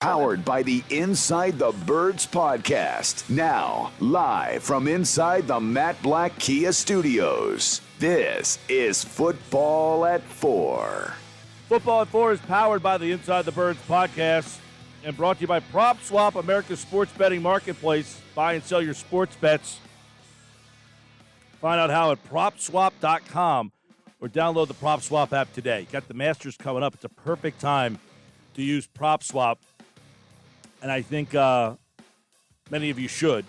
Powered by the Inside the Birds podcast. Now, live from inside the Matt Black Kia Studios. This is Football at 4. Football at 4 is powered by the Inside the Birds podcast and brought to you by PropSwap, America's sports betting marketplace. Buy and sell your sports bets. Find out how at PropSwap.com or download the PropSwap app today. Got the Masters coming up. It's a perfect time to use PropSwap. And I think many of you should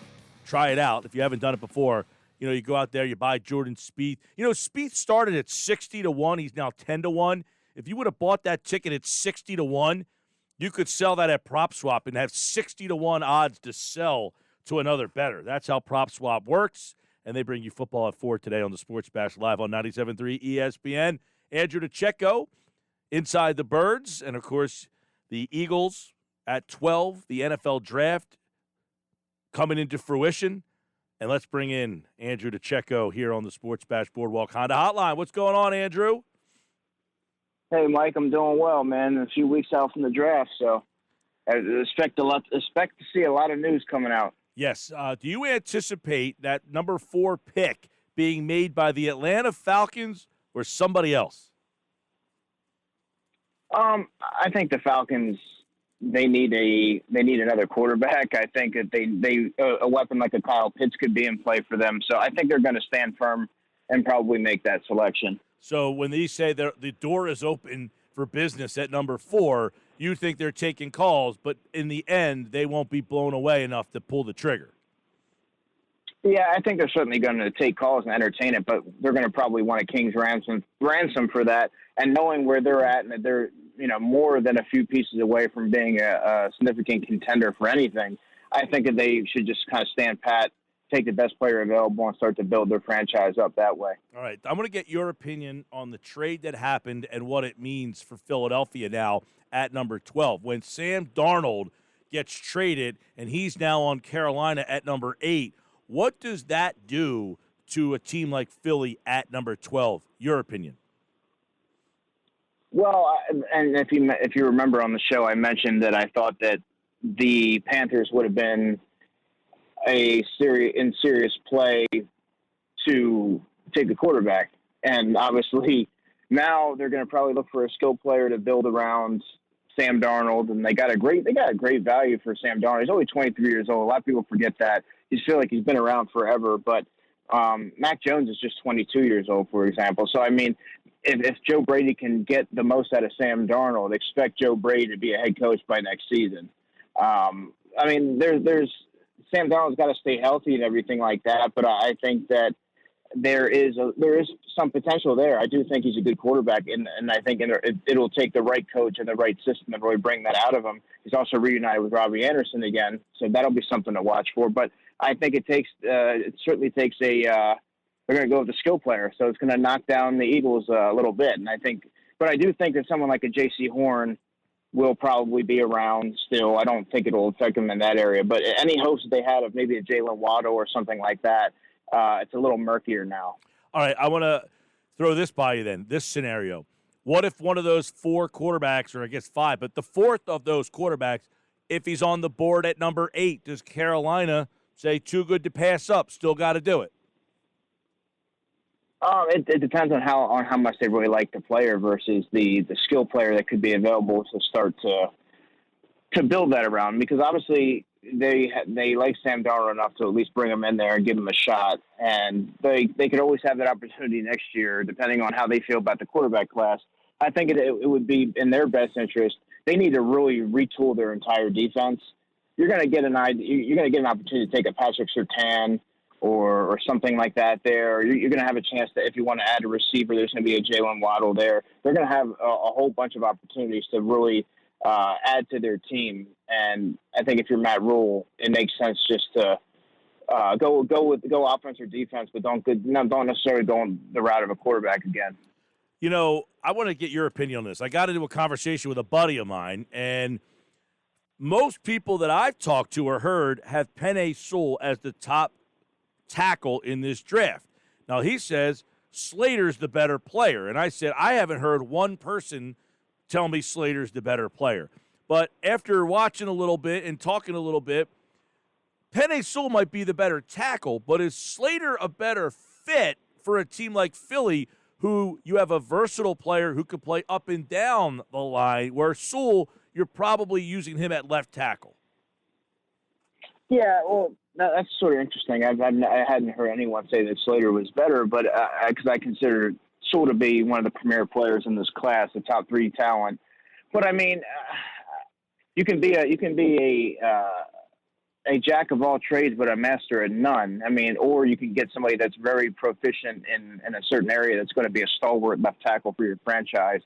try it out if you haven't done it before. You know, you go out there, you buy Jordan Spieth. You know, Spieth started at 60-1. He's now 10-1. If you would have bought that ticket at 60-1, you could sell that at PropSwap and have 60-1 odds to sell to another bettor. That's how PropSwap works. And they bring you Football at 4 today on the Sports Bash live on 97.3 ESPN. Andrew DiCecco, Inside the Birds, and, of course, the Eagles at 12, the NFL Draft coming into fruition. And let's bring in Andrew DiCecco here on the Sports Bash Boardwalk Honda Hotline. What's going on, Andrew? Hey, Mike, I'm doing well, man. A few weeks out from the draft, so I expect to see a lot of news coming out. Yes. Do you anticipate that number 4 pick being made by the Atlanta Falcons or somebody else? I think the Falcons, they need another quarterback. I think that a weapon like a Kyle Pitts could be in play for them. So I think they're going to stand firm and probably make that selection. So when they say the door is open for business at number 4, you think they're taking calls, but in the end, they won't be blown away enough to pull the trigger. Yeah, I think they're certainly going to take calls and entertain it, but they're going to probably want a king's ransom for that. And knowing where they're at and that they're more than a few pieces away from being a significant contender for anything, I think that they should just kind of stand pat, take the best player available, and start to build their franchise up that way. All right. I'm going to get your opinion on the trade that happened and what it means for Philadelphia now at number 12. When Sam Darnold gets traded and he's now on Carolina at number 8, what does that do to a team like Philly at number 12? Your opinion? Well, and if you remember on the show, I mentioned that I thought that the Panthers would have been in serious play to take the quarterback, and obviously now they're going to probably look for a skill player to build around Sam Darnold, and they got a great value for Sam Darnold. He's only 23 years old. A lot of people forget that. You feel like he's been around forever, but Mac Jones is just 22 years old, for example. So I mean, if Joe Brady can get the most out of Sam Darnold, expect Joe Brady to be a head coach by next season. I mean, there's Sam Darnold's got to stay healthy and everything like that, but I think that there is some potential there. I do think he's a good quarterback, and I think it'll take the right coach and the right system to really bring that out of him. He's also reunited with Robbie Anderson again, so that'll be something to watch for. But I think it certainly takes they're going to go with the skill player, so it's going to knock down the Eagles a little bit. And I do think that someone like a J.C. Horn will probably be around still. I don't think it'll affect them in that area. But any hopes that they had of maybe a Jalen Waddle or something like that, it's a little murkier now. All right, I want to throw this by you then, this scenario. What if one of those 4 quarterbacks, or I guess 5, but the 4th of those quarterbacks, if he's on the board at number 8, does Carolina say too good to pass up, still got to do it? It depends on how much they really like the player versus the skill player that could be available to start to build that around. Because obviously they like Sam Darnold enough to at least bring him in there and give him a shot. And they could always have that opportunity next year, depending on how they feel about the quarterback class. I think it would be in their best interest. They need to really retool their entire defense. You're going to get an opportunity to take a Patrick Surtain or something like that there. You're going to have a chance to, if you want to add a receiver, there's going to be a Jalen Waddle there. They're going to have a whole bunch of opportunities to really add to their team. And I think if you're Matt Rule, it makes sense just to go offense or defense, but don't necessarily go on the route of a quarterback again. You know, I want to get your opinion on this. I got into a conversation with a buddy of mine, and most people that I've talked to or heard have Penei Sewell as the top tackle in this draft. Now, he says Slater's the better player, and I said I haven't heard one person tell me Slater's the better player. But after watching a little bit and talking a little bit, Penei Sewell might be the better tackle, but is Slater a better fit for a team like Philly, who you have a versatile player who can play up and down the line, where Sewell, you're probably using him at left tackle? Yeah, well, that's sort of interesting. I hadn't heard anyone say that Slater was better, but because I consider Sewell to be one of the premier players in this class, the top 3 talent. But I mean, you can be a jack of all trades, but a master at none. I mean, or you can get somebody that's very proficient in a certain area that's going to be a stalwart left tackle for your franchise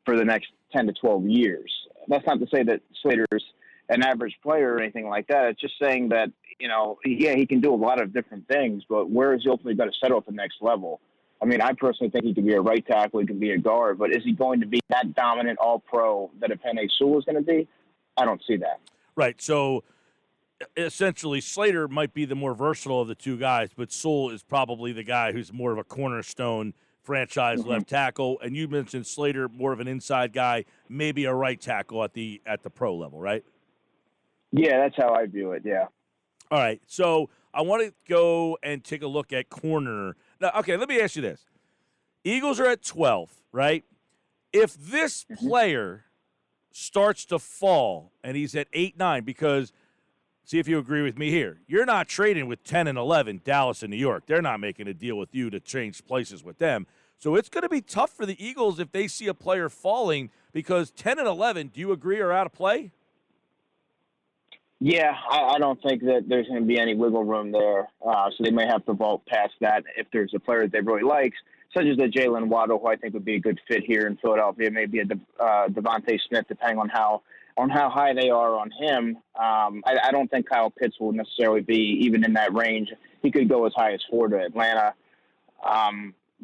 for the next 10 to 12 years. That's not to say that Slater's an average player or anything like that. It's just saying that, he can do a lot of different things, but where is he ultimately going to settle at the next level? I mean, I personally think he could be a right tackle, he can be a guard, but is he going to be that dominant all-pro that a Penei Sewell is going to be? I don't see that. Right, so essentially Slater might be the more versatile of the two guys, but Sewell is probably the guy who's more of a cornerstone franchise left tackle. And you mentioned Slater, more of an inside guy, maybe a right tackle at the pro level, right? Yeah, that's how I view it, yeah. All right, so I want to go and take a look at corner. Now, okay, let me ask you this. Eagles are at 12, right? If this player starts to fall and he's at 8-9, because see if you agree with me here. You're not trading with 10 and 11, Dallas and New York. They're not making a deal with you to change places with them. So it's going to be tough for the Eagles if they see a player falling, because 10 and 11, do you agree, are out of play? Yeah, I don't think that there's going to be any wiggle room there. So they may have to vault past that if there's a player that they really like, such as the Jalen Waddle, who I think would be a good fit here in Philadelphia, maybe a Devontae Smith, depending on how high they are on him. I don't think Kyle Pitts will necessarily be even in that range. He could go as high as 4 to Atlanta.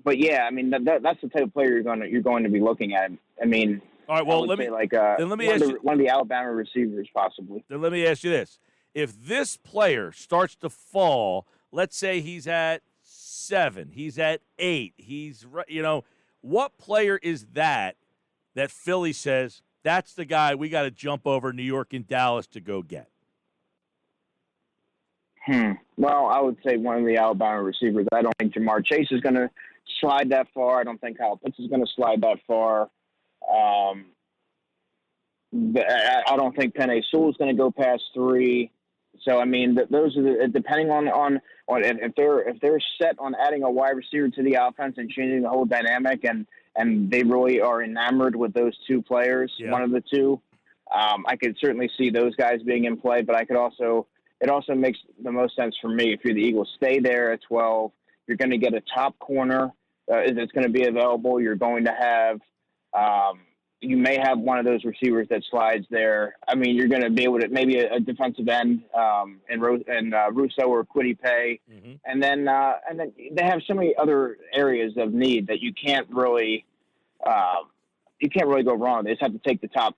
But yeah, I mean that's the type of player you're going to be looking at. I mean, all right. Well, let me ask you, one of the Alabama receivers, possibly. Then let me ask you this: if this player starts to fall, let's say he's at 7, he's at 8, what player is that Philly says, that's the guy we got to jump over New York and Dallas to go get? Well, I would say one of the Alabama receivers. I don't think Jamar Chase is going to slide that far. I don't think Kyle Pitts is going to slide that far. I don't think Penei Sewell is going to go past 3. So I mean, those are depending on if they're set on adding a wide receiver to the offense and changing the whole dynamic, and they really are enamored with those 2 players, one of the 2. I could certainly see those guys being in play, but it also makes the most sense for me if you're the Eagles. Stay there at 12. You're going to get a top corner that's going to be available. You're going to have you may have one of those receivers that slides there. I mean, you're going to be able to maybe a defensive end and Russo or Kwity Paye, and then they have so many other areas of need that you can't really go wrong. They just have to take the top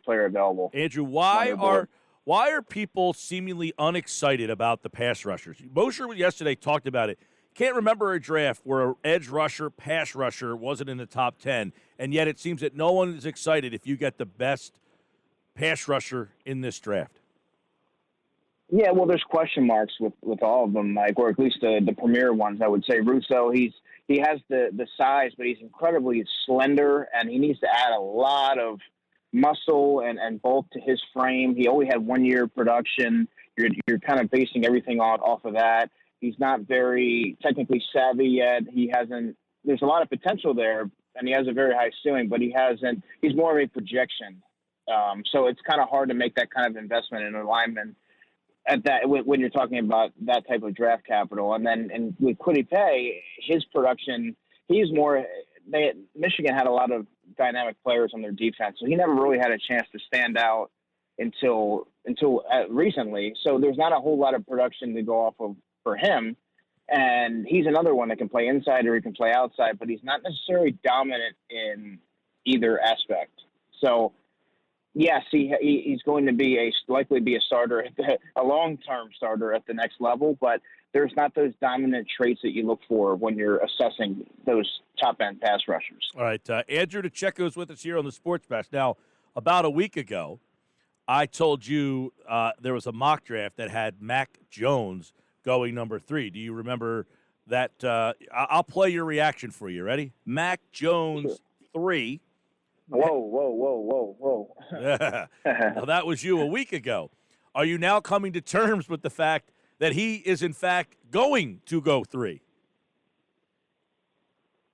player available. Andrew, why are people seemingly unexcited about the pass rushers? Mosher yesterday talked about it. Can't remember a draft where an edge rusher, pass rusher wasn't in the top 10, and yet it seems that no one is excited if you get the best pass rusher in this draft. Yeah, well, there's question marks with all of them, Mike, or at least the premier ones. I would say Russo, he has the size, but he's incredibly slender, and he needs to add a lot of muscle and bulk to his frame. He only had 1 year production. You're kind of basing everything off of that. He's not very technically savvy yet. There's a lot of potential there, and he has a very high ceiling, but he's more of a projection. So it's kind of hard to make that kind of investment in alignment at that when you're talking about that type of draft capital. And with Kwity Paye, his production, Michigan had a lot of dynamic players on their defense, so he never really had a chance to stand out until recently. So there's not a whole lot of production to go off of for him. And he's another one that can play inside or he can play outside, but he's not necessarily dominant in either aspect. So yes, he's going to likely be a starter, a long-term starter at the next level, but there's not those dominant traits that you look for when you're assessing those top-end pass rushers. All right, Andrew DiCecco is with us here on the Sports Bash. Now, about a week ago, I told you there was a mock draft that had Mac Jones going number 3. Do you remember that? I'll play your reaction for you. Ready? Mac Jones 3. Whoa. Now, that was you a week ago. Are you now coming to terms with the fact that he is, in fact, going to go 3?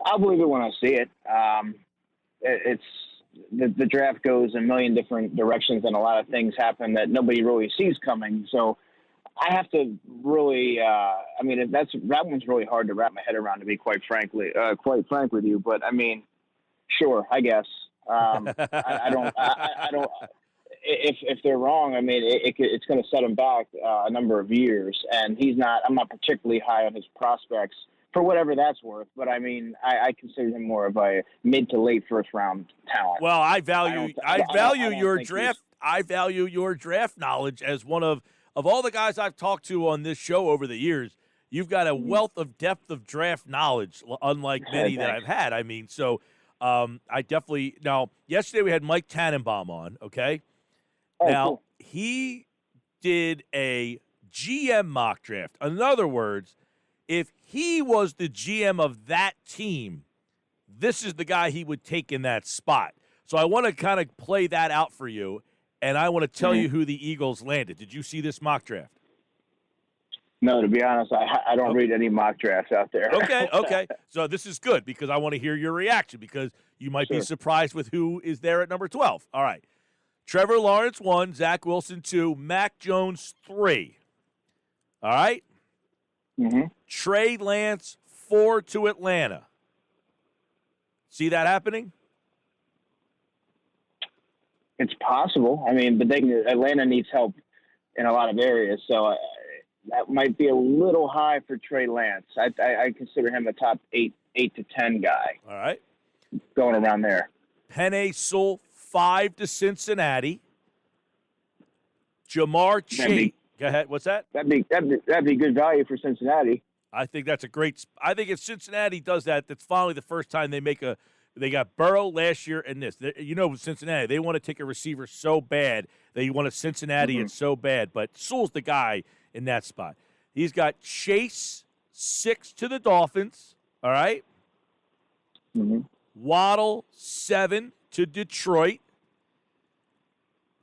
I'll believe it when I see it. It's the draft goes a million different directions, and a lot of things happen that nobody really sees coming. So I have to really, that one's really hard to wrap my head around, to be quite frank with you. But I mean, sure, I guess. I don't. If they're wrong, I mean, it's going to set him back a number of years, and I'm not particularly high on his prospects for whatever that's worth. But I mean, I consider him more of a mid to late first round talent. Well, I value your draft. I value your draft knowledge as one of all the guys I've talked to on this show over the years. You've got a wealth of depth of draft knowledge, unlike many that I've had. I mean, so I definitely – now, yesterday we had Mike Tannenbaum on, okay? Now, cool. He did a GM mock draft. In other words, if he was the GM of that team, this is the guy he would take in that spot. So I want to kind of play that out for you, and I want to tell you who the Eagles landed. Did you see this mock draft? No, to be honest, I don't read any mock drafts out there. Okay. So this is good because I want to hear your reaction because you might be surprised with who is there at number 12. All right. Trevor Lawrence 1, Zach Wilson 2, Mac Jones 3. All right? Mm-hmm. Trey Lance 4 to Atlanta. See that happening? It's possible. I mean, but Atlanta needs help in a lot of areas, so that might be a little high for Trey Lance. I consider him a top 8 to 10 guy. All right. Going around there. Penei Sewell 5 to Cincinnati. Jamar Chase. Go ahead. What's that? That'd be good value for Cincinnati. I think that's a great. I think if Cincinnati does that, that's finally the first time they make a. They got Burrow last year and this. Cincinnati, they want to take a receiver so bad. They want a Cincinnati it so bad. But Sewell's the guy in that spot. He's got Chase 6 to the Dolphins. All right. Mm-hmm. Waddle 7 to Detroit.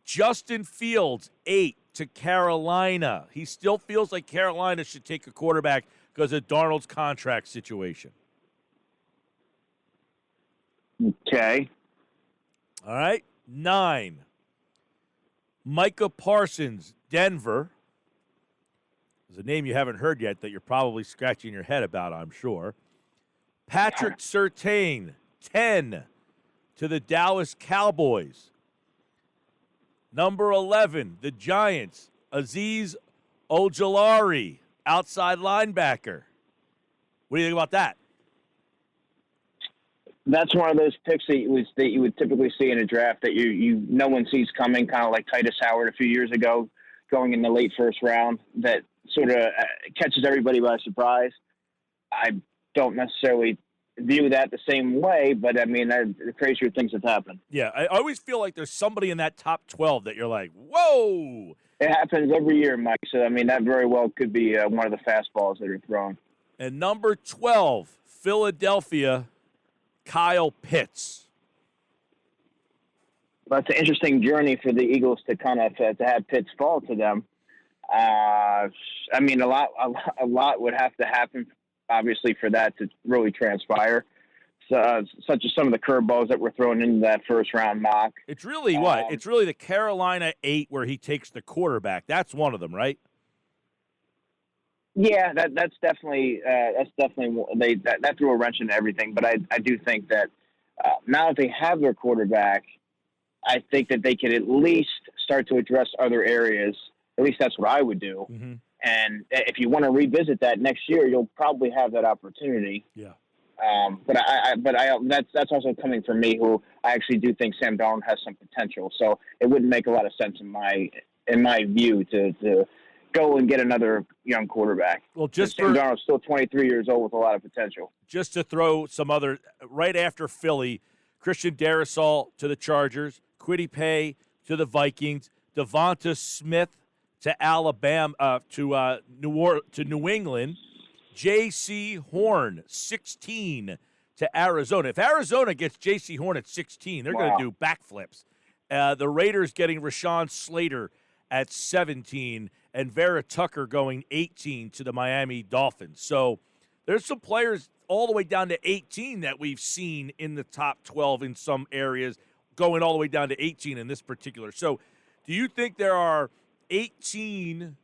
Justin Fields 8 to Carolina. He still feels like Carolina should take a quarterback because of Darnold's contract situation. Okay. All right. 9. Micah Parsons, Denver. There's a name you haven't heard yet that you're probably scratching your head about, I'm sure. Patrick Surtain, 10 to the Dallas Cowboys. Number 11, the Giants, Azeez Ojulari, outside linebacker. What do you think about that? That's one of those picks that you would typically see in a draft that no one sees coming, kind of like Titus Howard a few years ago, going in the late first round, that sort of catches everybody by surprise. I don't necessarily view that the same way, but I mean, the crazier things have happened. Yeah, I always feel like there's somebody in that top 12 that you're like, whoa. It happens every year, Mike. So, I mean, that very well could be one of the fastballs that are thrown. And number 12, Philadelphia, Kyle Pitts. Well, it's an interesting journey for the Eagles to kind of to have Pitts fall to them. I mean, a lot would have to happen, obviously, for that to really transpire. So, such as some of the curveballs that were thrown into that first round mock. It's really what? It's really the Carolina 8 where he takes the quarterback. That's one of them, right? Yeah, that's definitely that threw a wrench into everything. But I do think that now that they have their quarterback, I think that they could at least start to address other areas. At least that's what I would do. Mm-hmm. And if you want to revisit that next year, you'll probably have that opportunity. Yeah. That's also coming from me, who I actually do think Sam Darnold has some potential. So it wouldn't make a lot of sense in my view to go and get another young quarterback. Well, Sam Darnold's still 23 years old with a lot of potential. Just to throw some other right after Philly, Christian Darrisaw to the Chargers, Kwity Paye to the Vikings, Devonta Smith to Alabama, to New England. J.C. Horn, 16 to Arizona. If Arizona gets J.C. Horn at 16, they're going to do backflips. The Raiders getting Rashawn Slater at 17, and Vera Tucker going 18 to the Miami Dolphins. So there's some players all the way down to 18 that we've seen in the top 12 in some areas, going all the way down to 18 in this particular. So do you think there are 18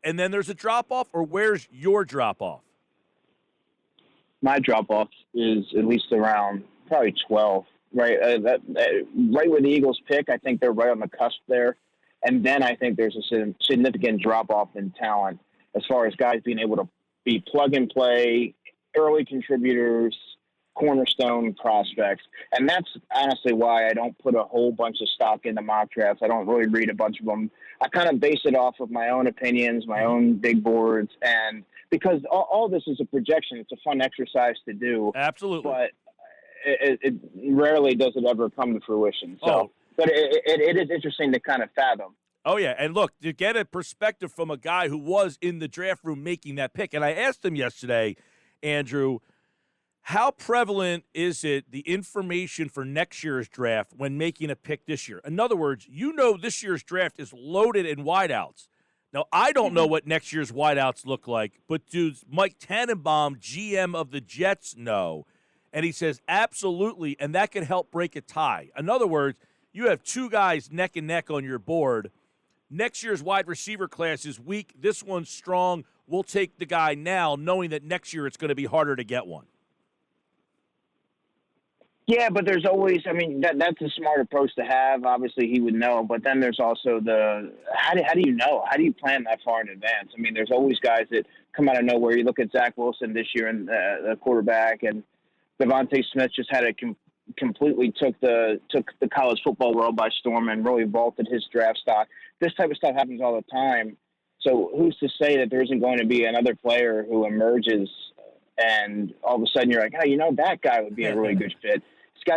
and then there's a drop-off, or where's your drop-off? My drop-off is at least around probably 12, right? Right where the Eagles pick, I think they're right on the cusp there. And then I think there's a significant drop-off in talent as far as guys being able to be plug-and-play, early contributors, cornerstone prospects. And that's honestly why I don't put a whole bunch of stock into mock drafts. I don't really read a bunch of them. I kind of base it off of my own opinions, my own big boards, and because all this is a projection, it's a fun exercise to do. Absolutely. But it rarely does it ever come to fruition. So, But it is interesting to kind of fathom. Oh, yeah. And look, to get a perspective from a guy who was in the draft room making that pick, and I asked him yesterday, Andrew, how prevalent is it, the information for next year's draft when making a pick this year? In other words, this year's draft is loaded in wideouts. Now, I don't know what next year's wideouts look like, but does Mike Tannenbaum, GM of the Jets, know? And he says, absolutely, and that could help break a tie. In other words, you have two guys neck and neck on your board. Next year's wide receiver class is weak. This one's strong. We'll take the guy now, knowing that next year it's going to be harder to get one. Yeah, but there's always, that's a smart approach to have. Obviously, he would know. But then there's also how do you know? How do you plan that far in advance? There's always guys that come out of nowhere. You look at Zach Wilson this year, and the quarterback, and Devontae Smith just had completely took the college football world by storm and really vaulted his draft stock. This type of stuff happens all the time. So who's to say that there isn't going to be another player who emerges and all of a sudden you're like, that guy would be a really good fit.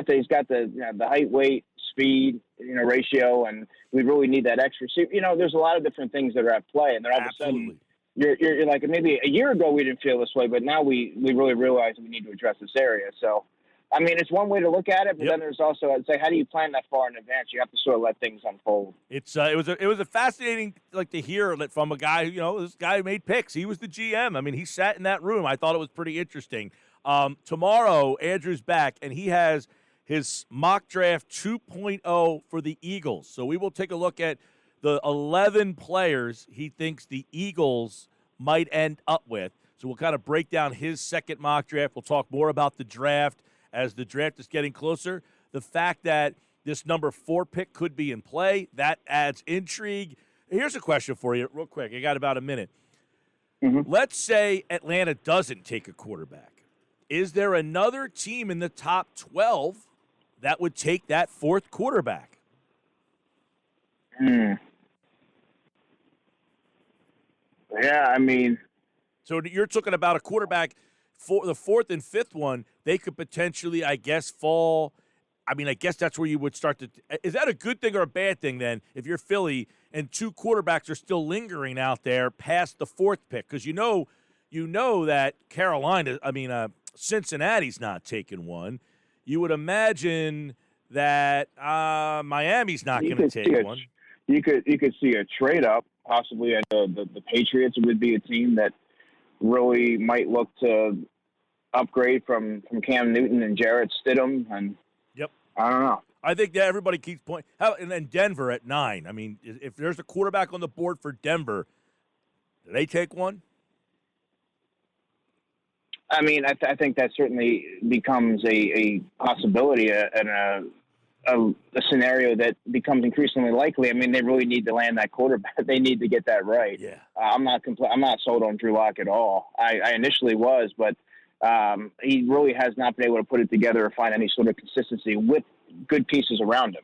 He's got the height, weight, speed, ratio, and we really need that extra. So, there's a lot of different things that are at play, and then all of a sudden you're like, maybe a year ago we didn't feel this way, but now we really realize we need to address this area. So, it's one way to look at it, but then there's also, I'd say, how do you plan that far in advance? You have to sort of let things unfold. It was a fascinating to hear from a guy. This guy made picks. He was the GM. He sat in that room. I thought it was pretty interesting. Tomorrow, Andrew's back, and he has his mock draft 2.0 for the Eagles. So we will take a look at the 11 players he thinks the Eagles might end up with. So we'll kind of break down his second mock draft. We'll talk more about the draft as the draft is getting closer. The fact that this number 4 pick could be in play, that adds intrigue. Here's a question for you real quick. I got about a minute. Mm-hmm. Let's say Atlanta doesn't take a quarterback. Is there another team in the top 12 that would take that 4th quarterback? Yeah, So you're talking about a quarterback for the 4th and 5th one. They could potentially, I guess, fall. I guess that's where you would start to. Is that a good thing or a bad thing then if you're Philly and 2 quarterbacks are still lingering out there past the 4th pick? Because you know that Carolina, Cincinnati's not taking one. You would imagine that Miami's not going to take one. You could see a trade up, possibly. The Patriots would be a team that really might look to upgrade from Cam Newton and Jarrett Stidham, and I don't know. I think that everybody keeps pointing. And then Denver at 9. If there's a quarterback on the board for Denver, do they take one? I think that certainly becomes a possibility and a scenario that becomes increasingly likely. They really need to land that quarterback. They need to get that right. Yeah. I'm not sold on Drew Lock at all. I initially was, but he really has not been able to put it together or find any sort of consistency with good pieces around him.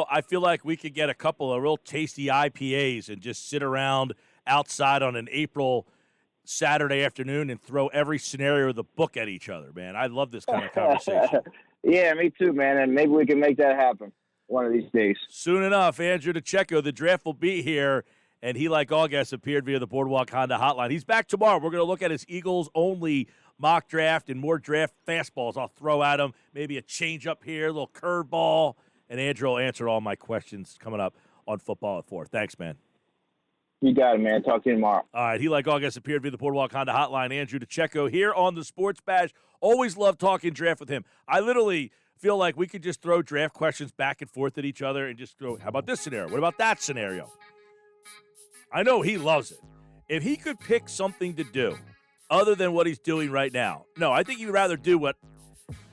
I feel like we could get a couple of real tasty IPAs and just sit around outside on an April Saturday afternoon and throw every scenario of the book at each other, man. I love this kind of conversation. Yeah, me too, man. And maybe we can make that happen. one of these days. Soon enough, Andrew DiCecco, the draft will be here, and he, like all guests, appeared via the Boardwalk Honda hotline. He's back tomorrow. We're going to look at his Eagles-only mock draft and more draft fastballs I'll throw at him. Maybe a change-up here, a little curveball. And Andrew will answer all my questions coming up on Football at 4. Thanks, man. You got it, man. Talk to you tomorrow. All right, he, like all guests, appeared via the Boardwalk Honda hotline. Andrew DiCecco here on the Sports Bash. Always love talking draft with him. I literally feel like we could just throw draft questions back and forth at each other and just go, how about this scenario? What about that scenario? I know he loves it. If he could pick something to do other than what he's doing right now, no, I think he'd rather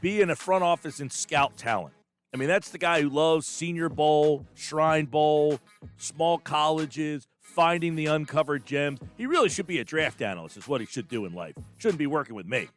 be in a front office and scout talent. I mean, that's the guy who loves Senior Bowl, Shrine Bowl, small colleges, finding the uncovered gems. He really should be a draft analyst is what he should do in life. Shouldn't be working with me.